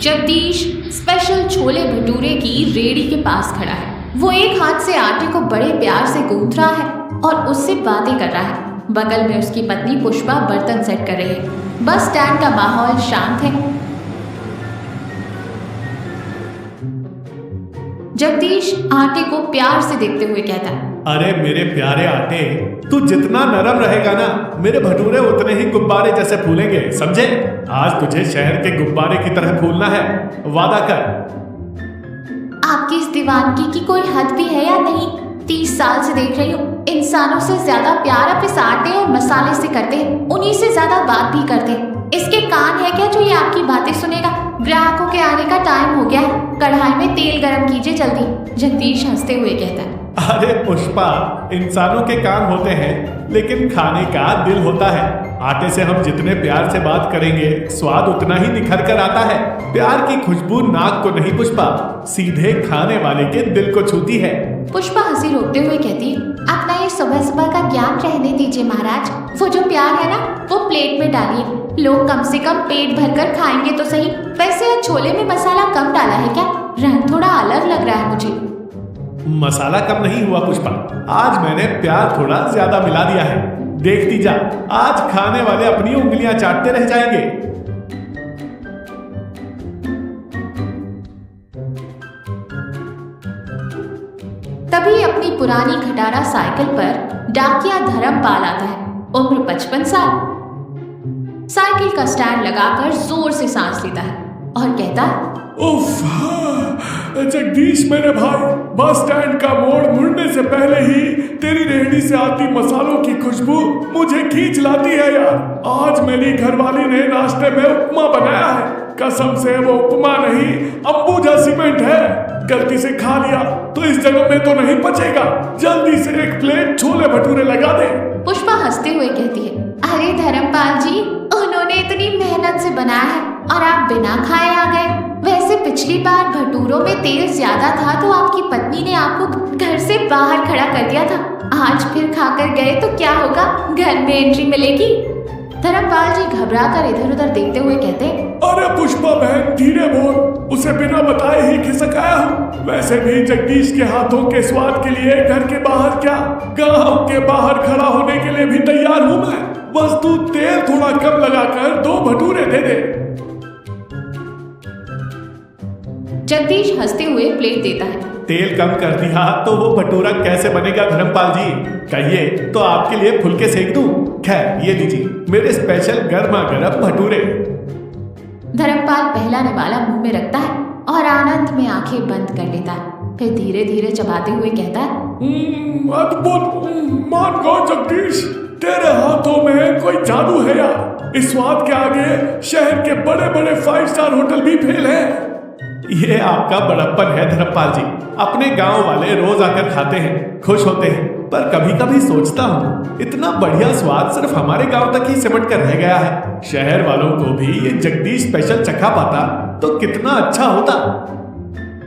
Jagdish special chole bhature की रेहड़ी के पास खड़ा है। वो एक हाथ से आटे को बड़े प्यार से गूंथ रहा है और उससे बातें कर रहा है। बगल में उसकी पत्नी पुष्पा बर्तन सेट कर रही है। बस स्टैंड का माहौल शांत है। जगदीश आटे को प्यार से देखते हुए कहता है, अरे मेरे प्यारे आटे, तू जितना नरम रहेगा ना, मेरे भटूरे उतने ही गुब्बारे जैसे फूलेंगे, समझे? आज तुझे शहर के गुब्बारे की तरह फूलना है, वादा कर। आपकी इस दीवानगी की कोई हद भी है या नहीं? 30 साल से देख रही हूँ, इंसानों से ज्यादा प्यार आप इस आटे और मसाले से करते हैं, उन्हीं से ज्यादा बात भी करते हैं। इसके कान है क्या जो ये आपकी बातें सुनेगा? ग्राहकों के आने का टाइम हो गया है, कढ़ाई में तेल गरम कीजिए जल्दी। जगदीश हंसते हुए कहता है, अरे पुष्पा, इंसानों के कान होते हैं लेकिन खाने का दिल होता है। आटे से हम जितने प्यार से बात करेंगे, स्वाद उतना ही निखर कर आता है। प्यार की खुशबू नाक को नहीं पुष्पा, सीधे खाने वाले के दिल को छूती है। पुष्पा हंसी रोकते हुए कहती है, अपना ये सुबह सुबह का ज्ञान रहने दीजिए महाराज। वो जो प्यार है ना, वो प्लेट में डालिए, लोग कम से कम पेट भरकर खाएंगे तो सही। वैसे आज छोले में मसाला कम डाला है क्या? रंग थोड़ा अलग लग रहा है मुझे। मसाला कम नहीं हुआ पुष्पा, आज मैंने प्यार थोड़ा ज्यादा मिला दिया है। देखती जा, आज खाने वाले अपनी उंगलियां चाटते रह जाएंगे। तभी अपनी पुरानी खटारा साइकिल पर डाकिया धर्मपाल आता है। उम्र 55 साल। साइकिल का स्टैंड लगाकर जोर से सांस लेता है और कहता है, उफ, जगदीश मेरे भाई, बस स्टैंड का मोड़ मुड़ने से पहले ही तेरी रेहड़ी से आती मसालों की खुशबू मुझे खींच लाती है यार। आज मेरी घरवाली ने नाश्ते में उपमा बनाया है। कसम से वो उपमा नहीं, अंबुजा सीमेंट है। गलती से खा लिया तो इस जगह में तो नहीं पचेगा। जल्दी से एक प्लेट छोले भटूरे लगा दे। पुष्पा हंसते हुए कहती है, अरे धर्मपाल जी, उन्होंने इतनी मेहनत से बनाया है और आप बिना खाए आ गए। वैसे पिछली बार भटूरों में तेल ज्यादा था तो आपकी पत्नी ने आपको घर से बाहर खड़ा कर दिया था। आज फिर खाकर गए तो क्या होगा? घर में एंट्री मिलेगी। धर्मपाल जी घबराकर इधर उधर देखते हुए कहते, अरे पुष्पा बहन, धीरे बोल, उसे बिना बताए ही खिसक आया हूँ। वैसे भी जगदीश के हाथों के स्वाद के लिए घर के बाहर क्या, गांव के बाहर खड़ा होने के लिए भी तैयार हूँ मैं। बस तू तेल थोड़ा कम लगाकर 2 भटूरे दे दे। जगदीश हंसते हुए प्लेट देता है। तेल कम कर दिया तो वो भटूरा कैसे बनेगा धर्मपाल जी? कहिए तो आपके लिए फुलके सेक दूं? खैर ये लीजिए मेरे स्पेशल गर्मा गर्म भटूरे। धर्मपाल पहला निवाला मुंह में रखता है और आनंद में आंखें बंद कर लेता है। फिर धीरे धीरे चबाते हुए कहता है, अद्भुत, मान गो जगदीश, तेरे हाथों में कोई जादू है यार। इस स्वाद के आगे शहर के बड़े बड़े 5 स्टार होटल भी फेल हैं। ये आपका बड़प्पन है धर्मपाल जी। अपने गांव वाले रोज आकर खाते हैं, खुश होते हैं, पर कभी कभी सोचता हूँ इतना बढ़िया स्वाद सिर्फ हमारे गांव तक ही सिमट कर रह गया है। शहर वालों को भी ये जगदीश स्पेशल चखा पाता तो कितना अच्छा होता।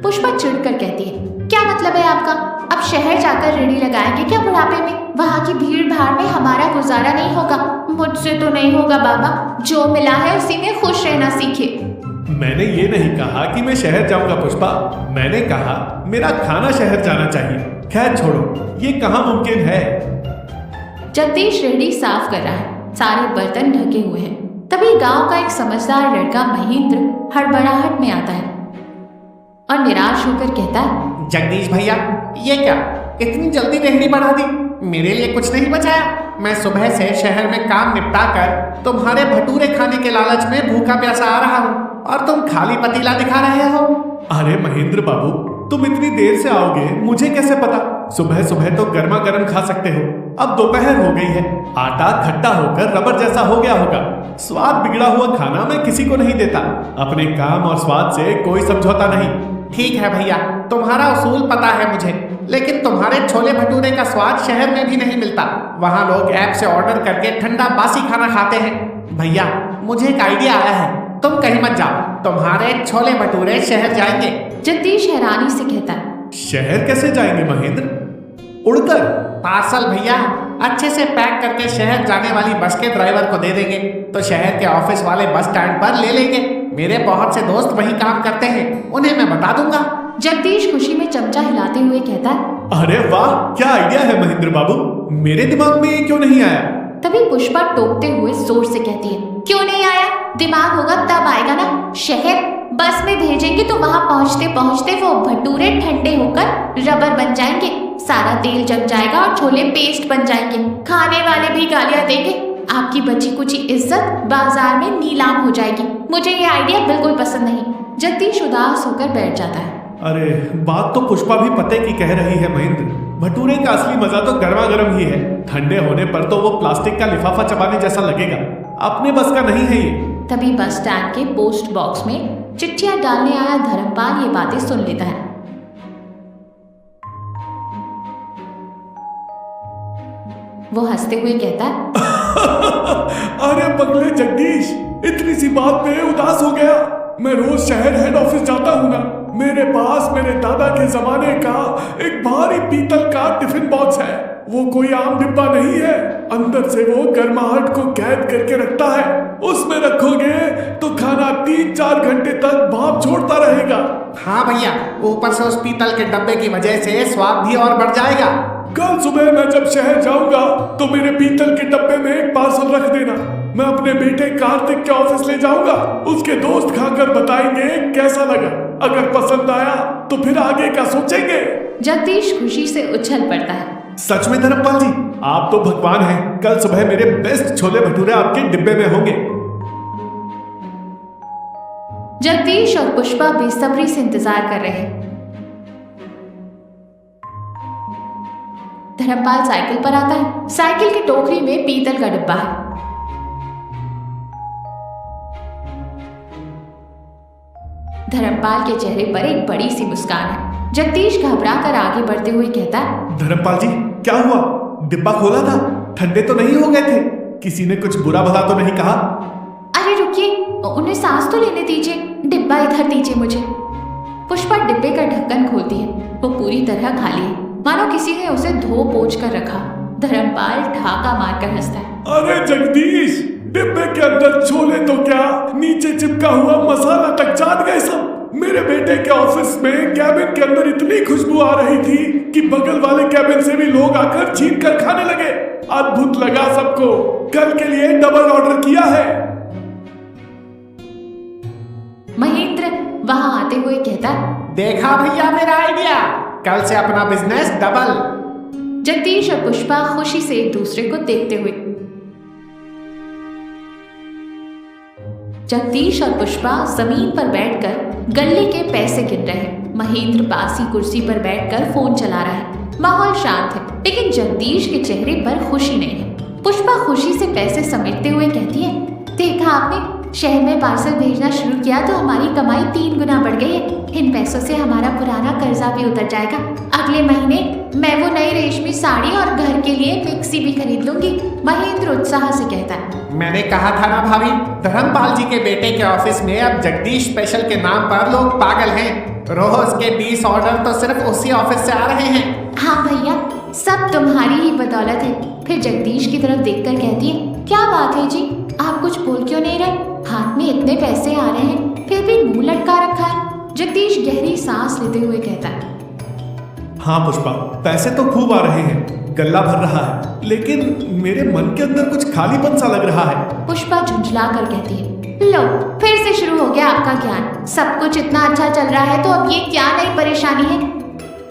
पुष्पा चिढ़कर कहती है, क्या मतलब है आपका? अब शहर जाकर रेहड़ी लगाएंगे क्या बुढ़ापे में? वहाँ की भीड़ भाड़ में हमारा गुजारा नहीं होगा। मुझसे तो नहीं होगा बाबा, जो मिला है उसी में खुश रहना सीखिए। मैंने ये नहीं कहा कि मैं शहर जाऊंगा पुष्पा, मैंने कहा मेरा खाना शहर जाना चाहिए। खैर छोड़ो, ये कहाँ मुमकिन है। जगदीश रेहड़ी साफ कर रहा है, सारे बर्तन ढके हुए हैं। तभी गांव का एक समझदार लड़का महेंद्र हड़बड़ाहट में आता है और निराश होकर कहता है, जगदीश भैया, ये क्या इतनी जल्दी रेहड़ी बढ़ा दी? मेरे लिए कुछ नहीं बचाया? मैं सुबह से शहर में काम निपटा कर तुम्हारे भटूरे खाने के लालच में भूखा प्यासा आ रहा हूँ और तुम खाली पतीला दिखा रहे हो। अरे महेंद्र बाबू, तुम इतनी देर से आओगे मुझे कैसे पता? सुबह सुबह तो गर्मा गर्म खा सकते हो। अब दोपहर हो गई है, आटा खट्टा होकर रबर जैसा हो गया होगा। स्वाद बिगड़ा हुआ खाना मैं किसी को नहीं देता। अपने काम और स्वाद से कोई समझौता नहीं। ठीक है भैया, तुम्हारा उसूल पता है मुझे, लेकिन तुम्हारे छोले भटूरे का स्वाद शहर में भी नहीं मिलता। वहाँ लोग ऐप से ऑर्डर करके ठंडा बासी खाना खाते हैं। भैया, मुझे एक आइडिया आया है, तुम कहीं मत जाओ, तुम्हारे छोले भटूरे शहर जाएंगे। जगदीश हैरानी से कहता है, शहर कैसे जाएंगे महेंद्र? उड़कर? पार्सल भैया, अच्छे से पैक करके शहर जाने वाली बस के ड्राइवर को दे देंगे तो शहर के ऑफिस वाले बस स्टैंड पर ले लेंगे। मेरे बहुत से दोस्त वही काम करते हैं, उन्हें मैं बता दूंगा। जगदीश खुशी में चमचा हिलाते हुए कहता है। अरे वाह, क्या आइडिया है महेंद्र बाबू, मेरे दिमाग में क्यों नहीं आया? तभी पुष्पा टोकते हुए जोर से कहती है, क्यों नहीं आया? दिमाग होगा तब आएगा ना। शहर बस में भेजेंगे तो वहाँ पहुँचते पहुँचते वो भटूरे ठंडे होकर रबर बन जाएंगे, सारा तेल जम जाएगा और छोले पेस्ट बन जाएंगे। खाने वाले भी गालियाँ देंगे, आपकी बची कुची इज्जत बाजार में नीलाम हो जाएगी। मुझे ये आइडिया बिल्कुल पसंद नहीं। जगदीश उदास होकर बैठ जाता है। अरे बात तो पुष्पा भी पते की कह रही है महेंद्र, भटूरे का असली मजा तो गर्मा गर्म ही है, ठंडे होने पर तो वो प्लास्टिक का लिफाफा चबाने जैसा लगेगा, अपने बस का नहीं है ये। तभी बस स्टैंड के पोस्ट बॉक्स में चिट्ठियां डालने आया धर्मपाल ये बातें सुन लेता है। वो हंसते हुए कहता है, अरे पगले जगदीश, इतनी सी बात पे उदास हो गया। मैं रोज शहर हेड ऑफिस जाता हूँ ना, मेरे पास मेरे दादा के जमाने का एक भारी पीतल का टिफिन बॉक्स है। वो कोई आम डिब्बा नहीं है, अंदर से वो गर्माहट को कैद करके रखता है। उसमें रखोगे तो खाना 3-4 घंटे तक भाप छोड़ता रहेगा। हाँ भैया, ऊपर से उस पीतल के डब्बे की वजह से स्वाद भी और बढ़ जाएगा। कल सुबह मैं जब शहर जाऊंगा तो मेरे पीतल के डब्बे में एक पार्सल रख देना। मैं अपने बेटे कार्तिक के ऑफिस ले जाऊंगा, उसके दोस्त खाकर बताएंगे कैसा लगा। अगर पसंद आया तो फिर आगे का सोचेंगे। जगदीश खुशी से उछल पड़ता है। सच में धर्मपाल जी, आप तो भगवान हैं। कल सुबह मेरे बेस्ट छोले भटूरे आपके डिब्बे में होंगे। जगदीश और पुष्पा बेसब्री से इंतजार कर रहे हैं। धर्मपाल साइकिल पर आता है। साइकिल की टोकरी में पीतल का डिब्बा है। धर्मपाल के चेहरे पर एक बड़ी सी मुस्कान है। जगदीश घबरा कर आगे बढ़ते हुए कहता है, धर्मपाल जी क्या हुआ? डिब्बा खोला था, ठंडे तो नहीं हो गए थे? किसी ने कुछ बुरा भला तो नहीं कहा? अरे रुकिए, उन्हें सांस तो लेने दीजिए, डिब्बा इधर दीजिए मुझे। पुष्पा डिब्बे का ढक्कन खोलती है। वो पूरी तरह खाली है, मानो किसी ने उसे धो पोंछ कर रखा। धर्मपाल ठहाका मारकर हंसता है। अरे जगदीश, डिब्बे के अंदर छोले तो क्या, नीचे चिपका हुआ मसाला तक चाट गए सब। मेरे बेटे के ऑफिस में कैबिन के अंदर इतनी खुशबू आ रही थी कि बगल वाले कैबिन से भी लोग आकर छीन कर खाने लगे। अद्भुत लगा सबको। कल के लिए डबल ऑर्डर किया है। महेंद्र वहां आते हुए कहता है, देखा भैया मेरा आइडिया, कल से अपना बिजनेस डबल। जगदीश और पुष्पा खुशी से एक दूसरे को देखते हुए। जगदीश और पुष्पा जमीन पर बैठकर गल्ले के पैसे गिन रहे हैं। महेंद्र पास ही कुर्सी पर बैठकर फोन चला रहा है। माहौल शांत है, लेकिन जगदीश के चेहरे पर खुशी नहीं है। पुष्पा खुशी से पैसे समेटते हुए कहती है, देखा आपने, शहर में पार्सल भेजना शुरू किया तो हमारी कमाई 3 गुना बढ़ गई है। इन पैसों से हमारा पुराना कर्जा भी उतर जाएगा। अगले महीने मैं वो नई रेशमी साड़ी और घर के लिए मिक्सी भी खरीद लूंगी। महेंद्र उत्साह से कहता है। मैंने कहा था ना भाभी, धर्मपाल जी के बेटे के ऑफिस में अब जगदीश स्पेशल के नाम पर लोग पागल हैं। रोज के 20 ऑर्डर तो सिर्फ उसी ऑफिस से आ रहे हैं। हाँ भैया, सब तुम्हारी ही बदौलत है। फिर जगदीश की तरफ देखकर कहती है, क्या बात है जी, आप कुछ बोल क्यों नहीं रहे? हाथ में इतने पैसे आ रहे हैं, फिर भी मुंह लटका रखा है। जगदीश गहरी सांस लेते हुए कहता है, हाँ पुष्पा, पैसे तो खूब आ रहे हैं, गल्ला भर रहा है, लेकिन मेरे मन के अंदर कुछ खालीपन सा लग रहा है। पुष्पा झुंझला कर कहती है, लो फिर से शुरू हो गया आपका ज्ञान। सब कुछ इतना अच्छा चल रहा है तो अब ये क्या नई परेशानी है?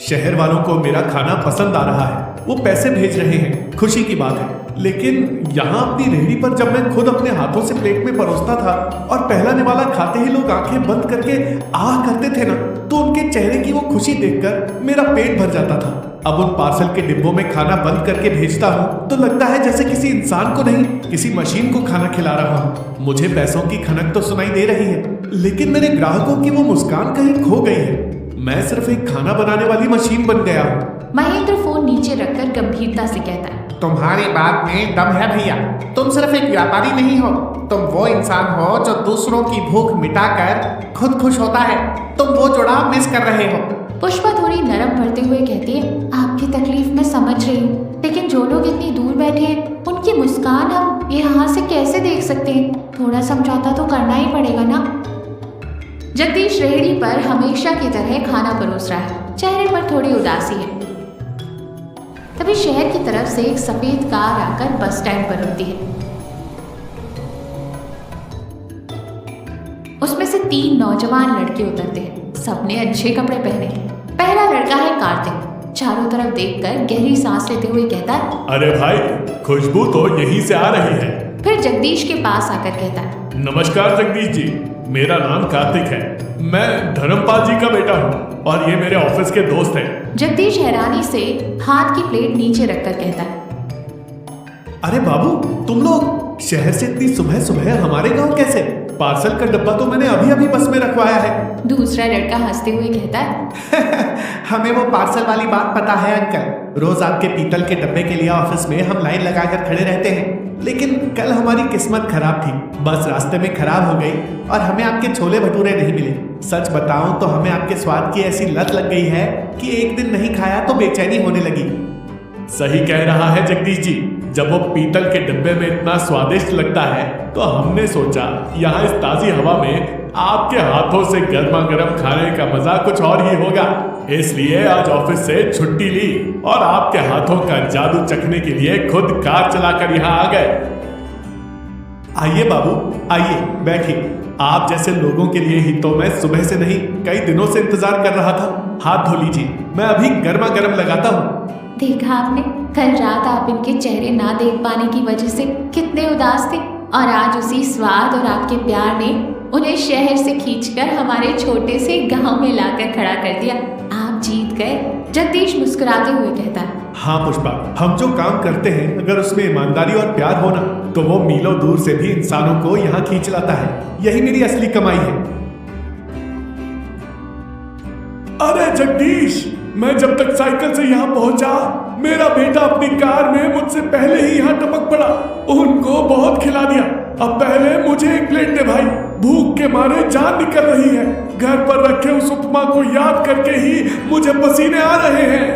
शहर वालों को मेरा खाना पसंद आ रहा है, वो पैसे भेज रहे हैं, खुशी की बात है। लेकिन यहाँ अपनी रेहड़ी पर जब मैं खुद अपने हाथों से प्लेट में परोसता था और पहला निवाला खाते ही लोग आंखें बंद करके आह करते थे ना, तो उनके चेहरे की वो खुशी देखकर मेरा पेट भर जाता था। अब उन पार्सल के डिब्बों में खाना बंद करके भेजता हूँ तो लगता है जैसे किसी इंसान को नहीं, किसी मशीन को खाना खिला रहा हूँ। मुझे पैसों की खनक तो सुनाई दे रही है, लेकिन मेरे ग्राहकों की वो मुस्कान कहीं खो गई है। मैं सिर्फ एक खाना बनाने वाली मशीन बन गया हूँ। महेंद्र फोन नीचे रखकर गंभीरता से कहता है, तुम्हारी बात में दम है भैया। तुम सिर्फ एक व्यापारी नहीं हो, तुम वो इंसान हो जो दूसरों की भूख मिटाकर खुद खुश होता है। तुम वो जुड़ाव मिस कर रहे हो। पुष्पा थोड़ी नरम पड़ते हुए कहती है, आपकी तकलीफ मैं समझ रही हूँ, लेकिन जो लोग इतनी दूर बैठे हैं उनकी मुस्कान हम यहाँ से कैसे देख सकते हैं? थोड़ा समझौता तो करना ही पड़ेगा ना। जगदीश रेहड़ी पर हमेशा की तरह खाना परोस रहा है, चेहरे पर थोड़ी उदासी है। तभी शहर की तरफ से एक सफेद कार आकर बस स्टैंड पर रुकती है। उसमें से 3 नौजवान लड़के उतरते हैं। सबने अच्छे कपड़े पहने हैं। पहला लड़का है कार्तिक। चारों तरफ देखकर गहरी सांस लेते हुए कहता है, अरे भाई, खुशबू तो यहीं से आ रही है। फिर जगदीश के पास आकर कहता है, नमस्कार जगदीश जी, मेरा नाम कार्तिक है। मैं धर्मपाल जी का बेटा हूँ और ये मेरे ऑफिस के दोस्त हैं। जगदीश हैरानी से हाथ की प्लेट नीचे रखकर कहता है, अरे बाबू, तुम लोग शहर से इतनी सुबह सुबह हमारे गांव कैसे? पार्सल का डब्बा तो मैंने अभी अभी बस में रखवाया है। दूसरा लड़का हंसते हुए कहता है, हमें वो पार्सल वाली बात पता है अंकल। रोज आपके पीतल के डब्बे के लिए ऑफिस में हम लाइन लगाकर खड़े रहते हैं। लेकिन कल हमारी किस्मत खराब थी, बस रास्ते में खराब हो गई और हमें आपके छोले भटूरे नहीं मिले। सच बताऊं तो हमें आपके स्वाद की ऐसी लत लग गई है कि एक दिन नहीं खाया तो बेचैनी होने लगी। सही कह रहा है जगदीश जी। जब वो पीतल के डब्बे में इतना स्वादिष्ट लगता है तो हमने सोचा यहाँ इस ताजी हवा में आपके हाथों से गर्मा गर्म खाने का मजा कुछ और ही होगा। इसलिए आज ऑफिस से छुट्टी ली और आपके हाथों का जादू चखने के लिए खुद कार चलाकर यहाँ आ गए। आइए बाबू, आइए बैठिए। आप जैसे लोगों के लिए ही तो मैं सुबह से नहीं कई दिनों से इंतजार कर रहा था। हाथ धो लीजिए, मैं अभी गर्मा गर्म लगाता हूँ। देखा आपने, कल रात आप इनके चेहरे ना देख पाने की वजह से कितने उदास थे और आज उसी स्वाद और आपके प्यार ने उन्हें शहर से खींचकर हमारे छोटे से गांव में लाकर खड़ा कर दिया। आप जीत गए। जगदीश मुस्कुराते हुए कहता है, हाँ पुष्पा, हम जो काम करते हैं अगर उसमें ईमानदारी और प्यार हो ना तो वो मीलों दूर से भी इंसानों को यहाँ खींच लाता है। यही मेरी असली कमाई है। अरे जगदीश, मैं जब तक साइकिल से यहाँ पहुंचा मेरा बेटा अपनी कार में मुझसे पहले ही यहाँ टपक पड़ा। उनको बहुत खिला दिया। अब पहले मुझे एक प्लेट दे भाई, भूख के मारे जान निकल रही है। घर पर रखे उस उपमा को याद करके ही मुझे पसीने आ रहे हैं।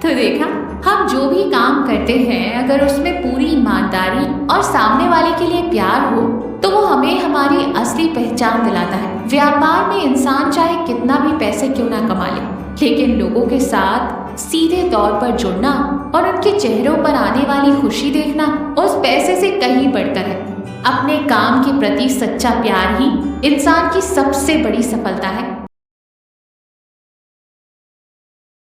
तो देखा, हम जो भी काम करते हैं अगर उसमें पूरी ईमानदारी और सामने वाले के लिए प्यार हो तो वो हमें हमारी असली पहचान दिलाता है। व्यापार में इंसान चाहे कितना भी पैसे क्यों ना कमा ले, लेकिन लोगों के साथ सीधे तौर पर जुड़ना और उनके चेहरों पर आने वाली खुशी देखना उस पैसे से कहीं बढ़कर है। अपने काम के प्रति सच्चा प्यार ही इंसान की सबसे बड़ी सफलता है।